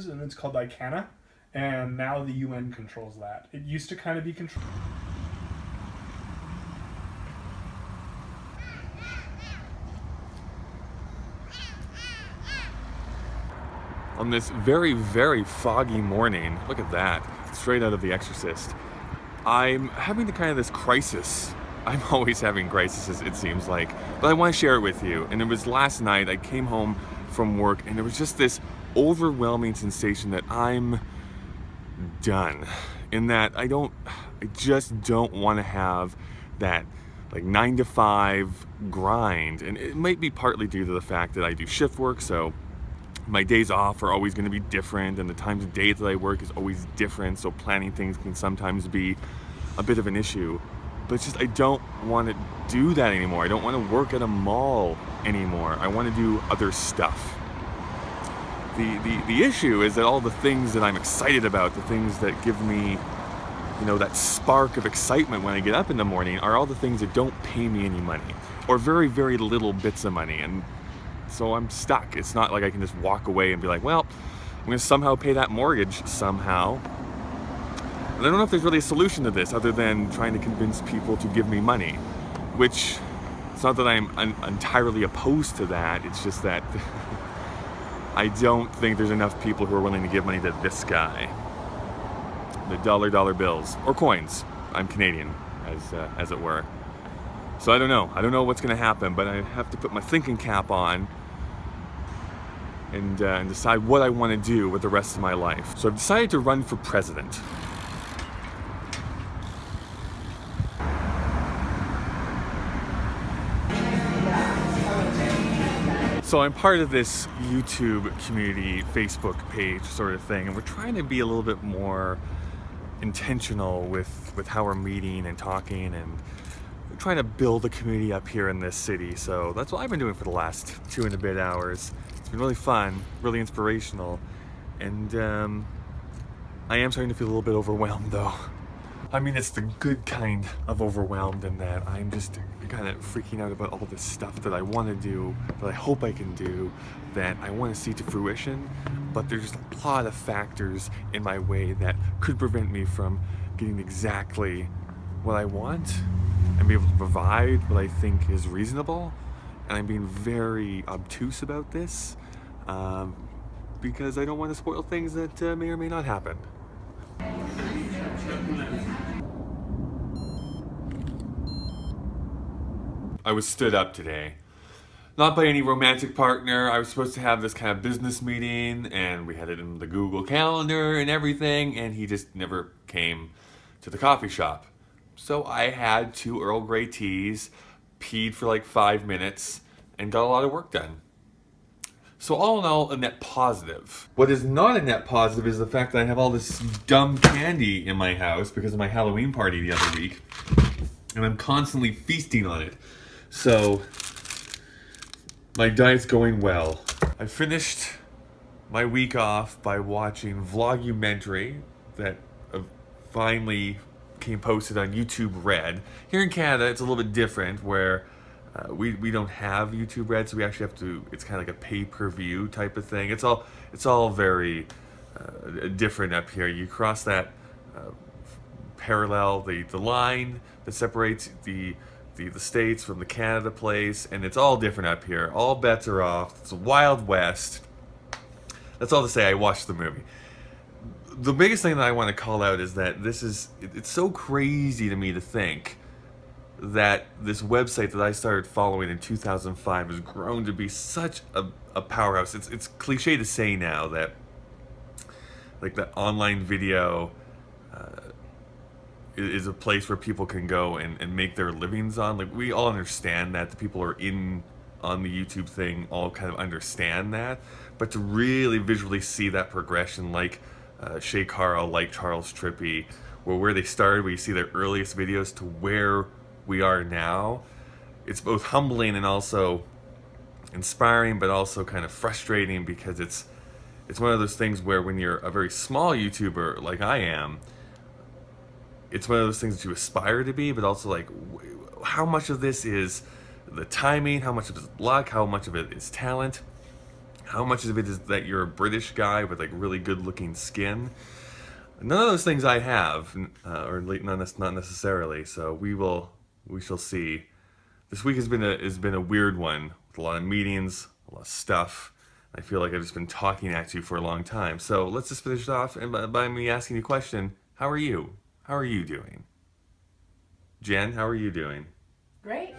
And it's called ICANN, and now the UN controls that. It used to kind of be controlled. On this very, very foggy morning, look at that, straight out of The Exorcist, I'm having this crisis. I'm always having crises, it seems like, but I want to share it with you. And it was last night, I came home from work, and there was just this overwhelming sensation that I'm done. In that I just don't want to have that like 9 to 5 grind. And it might be partly due to the fact that I do shift work, so my days off are always going to be different, and the times of day that I work is always different, so planning things can sometimes be a bit of an issue. But it's just, I don't want to do that anymore. I don't want to work at a mall anymore. I want to do other stuff. The issue is that all the things that I'm excited about, the things that give me, you know, that spark of excitement when I get up in the morning, are all the things that don't pay me any money, or very, very little bits of money. And so I'm stuck. It's not like I can just walk away and be like, well, I'm going to somehow pay that mortgage somehow. And I don't know if there's really a solution to this other than trying to convince people to give me money, which it's not that I'm entirely opposed to that. It's just that I don't think there's enough people who are willing to give money to this guy. The dollar bills, or coins. I'm Canadian, as it were. So I don't know. I don't know what's going to happen, but I have to put my thinking cap on and decide what I want to do with the rest of my life. So I've decided to run for president. So I'm part of this YouTube community, Facebook page sort of thing, and we're trying to be a little bit more intentional with how we're meeting and talking, and we're trying to build a community up here in this city. So that's what I've been doing for the last 2 and a bit hours. It's been really fun, really inspirational, and I am starting to feel a little bit overwhelmed though. I mean, it's the good kind of overwhelmed in that I'm just kind of freaking out about all this stuff that I want to do, that I hope I can do, that I want to see to fruition, but there's just a lot of factors in my way that could prevent me from getting exactly what I want and be able to provide what I think is reasonable. And I'm being very obtuse about this because I don't want to spoil things that may or may not happen. I was stood up today. Not by any romantic partner. I was supposed to have this kind of business meeting, and we had it in the Google Calendar and everything, and he just never came to the coffee shop. So I had 2 Earl Grey teas, peed for like 5 minutes, and got a lot of work done. So all in all, a net positive. What is not a net positive is the fact that I have all this dumb candy in my house because of my Halloween party the other week, and I'm constantly feasting on it. So my diet's going well. I finished my week off by watching Vlogumentary that finally came posted on YouTube Red. Here in Canada, it's a little bit different where we don't have YouTube Red, so we actually have to, it's kind of like a pay-per-view type of thing. It's all very different up here. You cross that parallel, the line that separates the States from the Canada place, and it's all different up here. All bets are off. It's a Wild West. That's all to say I watched the movie. The biggest thing that I want to call out is that it's so crazy to me to think that this website that I started following in 2005 has grown to be such a powerhouse. It's cliche to say now that like that online video is a place where people can go and make their livings on. Like, we all understand that. The people who are on the YouTube thing all kind of understand that. But to really visually see that progression, like Shay Carl, like Charles Trippy, where they started, where you see their earliest videos to where we are now, it's both humbling and also inspiring, but also kind of frustrating, because it's one of those things where when you're a very small YouTuber like I am, it's one of those things that you aspire to be, but also like how much of this is the timing, how much of it is luck, how much of it is talent, how much of it is that you're a British guy with like really good looking skin. None of those things I have, or not necessarily. So we shall see. This week has been a weird one with a lot of meetings, a lot of stuff. I feel like I've just been talking at you for a long time. So let's just finish it off and by me asking you a question. How are you? How are you doing? Jen, how are you doing? Great.